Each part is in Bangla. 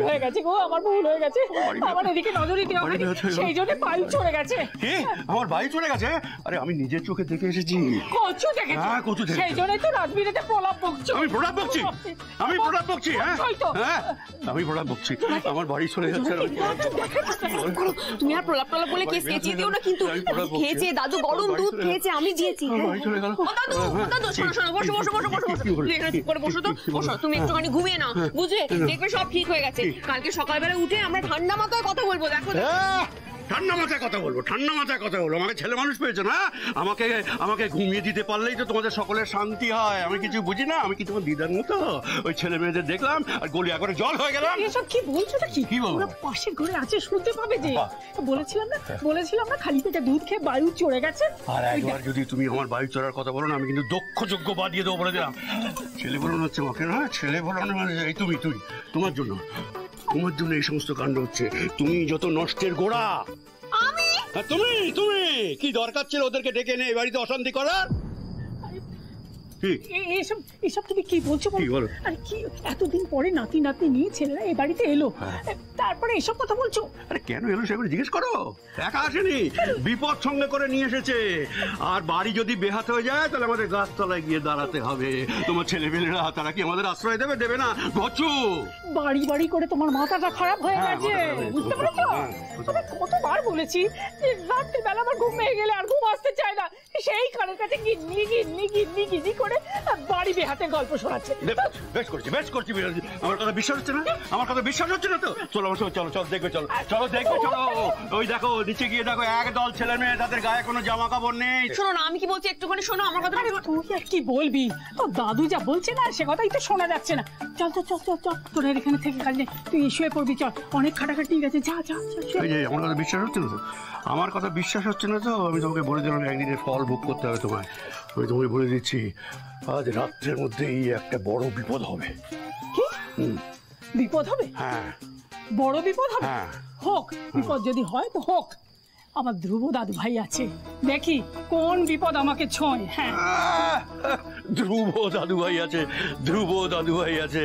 হয়ে গেছে গো, আমার ভুল হয়ে গেছে। আমার এদিকে নজর দিতে হবে, সেই জন্য বায়ু চলে গেছে। কি আমার বায়ু চলে গেছে? আরে আমি নিজের চোখে দেখে এসেছি। কচু দেখেছি? হ্যাঁ কচু দেখেছি। সেই জন্যই তো রাজবীরেতে প্রলাপ বকছো। আমি প্রলাপ বকছি? আমি প্রলাপ বকছি? হ্যাঁ হ্যাঁ আমি প্রলাপ বকছি। আমার বাড়ি চলে যাচ্ছে। তুমি আর প্রলাপ প্রলাপ বলে কেস কেচিয়ে দিও না কিন্তু। খেয়েছে দাদু, গরম দুধ খেয়েছে, আমি দিয়েছি। বাড়ি চলে গেল। দাদু দাদু শোনো শোনো, বসো বসো বসো বসো বসো। বসো তো, বসো। তুমি একটুখানি ঘুমিয়ে নাও, বুঝলে? দেখবে সব ঠিক হয়ে গেছে। কালকে সকালবেলা উঠে আমরা ঠান্ডা মাথায় কথা বলবো। দেখো ঠান্ডা মাথায় কথা বলবো, ঠান্ডা মাথায় কথা বলবো। আমাকে ছেলে মানুষ পেয়েছো না? আমাকে আমাকে ঘুমিয়ে দিতে পারলেই তো তোমাদের সকলের শান্তি হয়। আমি কিছু বুঝি না? আমি কি তোমার দিদার মতো ওই ছেলে মেয়েদের দেখলাম আর গলিয়া করে জল হয়ে গেলাম? এসব কি বলছো নাকি? কি বলবো? ওরা পাশের ঘরে আছে, শুনতে পাবে যে। বলেছিলাম না খালি পেটে দুধ খেয়ে বায়ু চড়ে গেছে। আর একবার যদি তুমি আমার বায়ু চড়ার কথা বলো না, আমি কিন্তু দক্ষ যোগ্য বাদিয়ে দেবো বলে দিলাম। ছেলে বলানো হচ্ছে আমাকে না, ছেলে বলানো মানে এই তুমি তোমার জন্য এই সমস্ত কাণ্ড হচ্ছে। তুমি যত নষ্টের গোড়া। আমি? তুমি কি দরকার ছিল ওদেরকে ডেকে এনে এই বাড়িতে অশান্তি করার? এসব তুমি কি বলছো? আরে কি এতদিন পরে নাতি নাতনি নিয়ে ছেলেরা এই বাড়িতে এলো, তারপরে এসব কথা বলছো? আরে কেন এলো সেগুলো জিজ্ঞেস করো। একা আসেনি, বিপদ সঙ্গে করে নিয়ে এসেছে। আর বাড়ি যদি বেহাত হয়ে যায় তাহলে আমাদের গাছতলায় গিয়ে দাঁড়াতে হবে। তোমার ছেলেমেয়েরা তারা কি আমাদের আশ্রয় দেবে না? ঘচু বাড়ি বাড়ি করে তোমার মাথাটা খারাপ হয়ে গেছে, বুঝতে পেরেছো? আমি কতবার বলেছি যে রাত্রি বেলা আমার ঘুম ভেঙে গেলে আর ঘুম আসতে চায় না, সেই কারোর কাছে গিন্নি করে বাড়ি বেহাতের গল্প শোনাচ্ছে। বেশ করছি আমার কথা বিশ্বাস হচ্ছে না? আমার কথা বিশ্বাস হচ্ছে না তো? চলো দেখবে, চলো দেখবে, চলো। ওই দেখো নিচে গিয়ে দেখো একদল ছেলে মেয়ে, তাদের গায়ে কোনো জামা কাপড় নেই। শোনো না, আমি কি বলছি একটুখানি শোনো আমার কথা। তুই আর কি বলবি? তো দাদু যা বলছে না সে কথাই তো শোনা যাচ্ছে না। চল তোরা এখানে থেকে কাজ নেই, তুই শুয়ে পড়বি। চল, অনেক খাটাখাটি গেছে, যা। আমার কথা বিশ্বাস হচ্ছে না তো? আমার কথা বিশ্বাস হচ্ছে না তো? আমি তোমাকে বলে দিলাম একদিনের ফল ভোগ করতে হবে তোমায়। আমি তোমাকে বলে দিচ্ছি আজ রাত্রের মধ্যেই একটা বড় বিপদ হবে। কি বিপদ হবে? হ্যাঁ বড় বিপদ হবে? হ্যাঁ হোক, বিপদ যদি হয় তো হোক। আমার ধ্রুব দাদু ভাই আছে, দেখি কোন বিপদ আমাকে ছোঁয়। হ্যাঁ ধ্রুব দাদু ভাই আছে।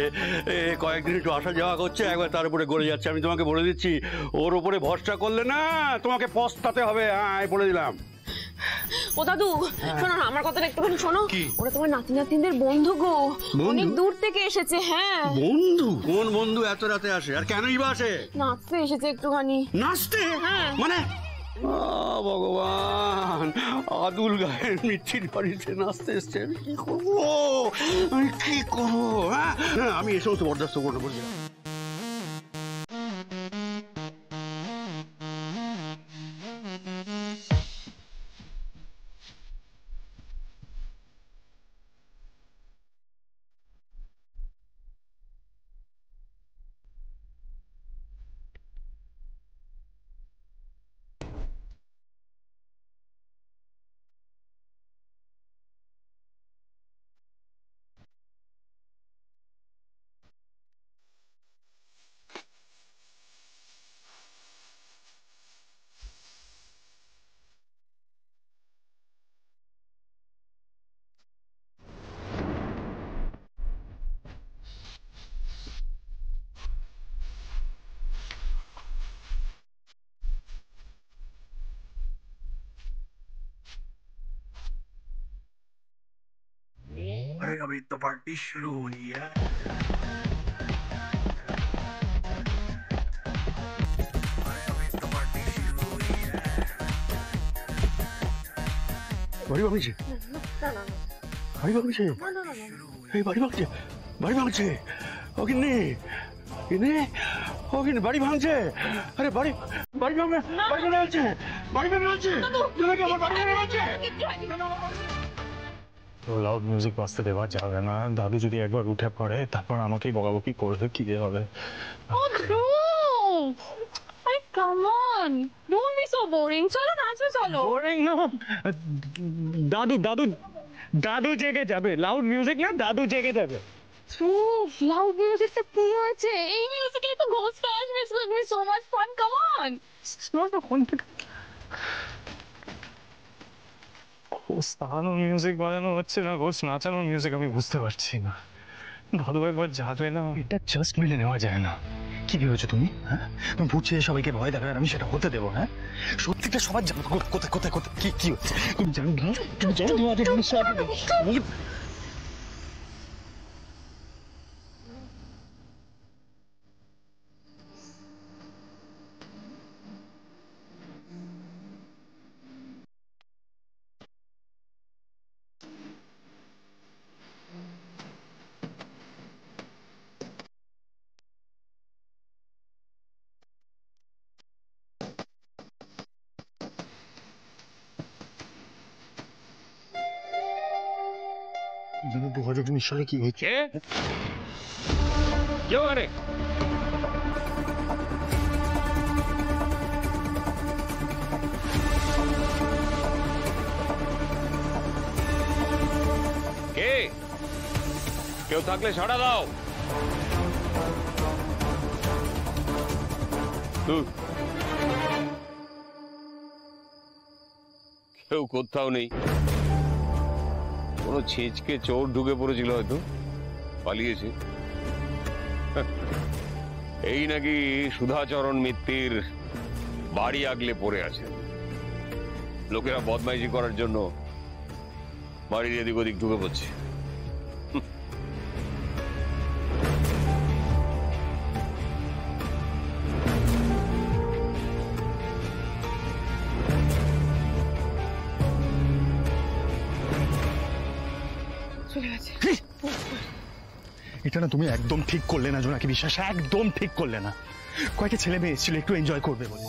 কয়েকদিন একটু আসা যাওয়া করছে, একবার তার উপরে গড়ে যাচ্ছে। আমি তোমাকে বলে দিচ্ছি, ওর উপরে ভরসা করলে না তোমাকে পস্তাতে হবে। হ্যাঁ বলে দিলাম। ও দাদু শোনো না, আমার কথাটা একটুখানি শোনো। ওরা তোমার নাতি নাতনিদের বন্ধু গো, অনেক দূর থেকে এসেছে। হ্যাঁ বন্ধু? কোন বন্ধু এত রাতে আসে? আর কেনই বা আসে? নাচতে এসেছে একটুখানি। নাচতে? হ্যাঁ। মানে ভগবান, আদুল গায়ের মিঠির বাড়িতে নাচতে এসছে। আমি কি করবো? হ্যাঁ আমি এই সমস্ত বরদাস্ত করবো না, বলছিলাম। अभी तो पार्टी शुरू हुई है। বাড়ি ভাঙছে? বাড়ি ভাঙছে? এই বাড়ি ভাঙছে ও কিন্নি বাড়ি ভাঙছে। আরে বাড়ি ভাঙছে। তো লাউড মিউজিক বাজতে দেওয়া যাবে না। দাদু যদি একবার উঠে পড়ে তারপর আমাকেই বকাবকি করবে, কি হবে? Come on, don't be so boring. চলো নাচো, চলো। বোরিং না, দাদু জেগে যাবে। লাউড মিউজিক না, দাদু জেগে যাবে। লাউড মিউজিক সে কি হয়েছে? এই মিউজিকে তো ঘোষটা আসবে। It's going to be so much fun. Come on. ঘোষ তাহানোর মিউজিক বাজানো হচ্ছে না, ঘোষ নাচানোর মিউজিক আমি বুঝতে পারছি না। ভালো একবার যাবে না, এটা জাস্ট মেনে নেওয়া যায় না। কি ভেবেছো তুমি? হ্যাঁ, তুমি বুঝছে সবাইকে ভয় দেখায়, আমি সেটা হতে দেবো? হ্যাঁ, সত্যিটা সবার জানো। কোথায় কোথায় কোথায় কি কি হচ্ছে তুমি জানো না? তুমি জানো তোমাদের নিশ্চয় কি হয়েছে? কেউ আরে কে? কেউ থাকলে সাড়া দাও। কেউ কোথাও নেই। কোনো ছিঁচকে চোর ঢুকে পড়েছিল, হয়তো পালিয়েছে। এই নাকি সুধাচরণ মিত্তির বাড়ি আগলে পড়ে আছে। লোকেরা বদমাইশি করার জন্য বাড়ির এদিক ওদিক ঢুকে পড়ছে। এটা না তুমি একদম ঠিক করলে না জোনাকি বিশ্বাস, একদম ঠিক করলে না। কয়েকটা ছেলে মেয়ে এসেছিল একটু এনজয় করবে বলে।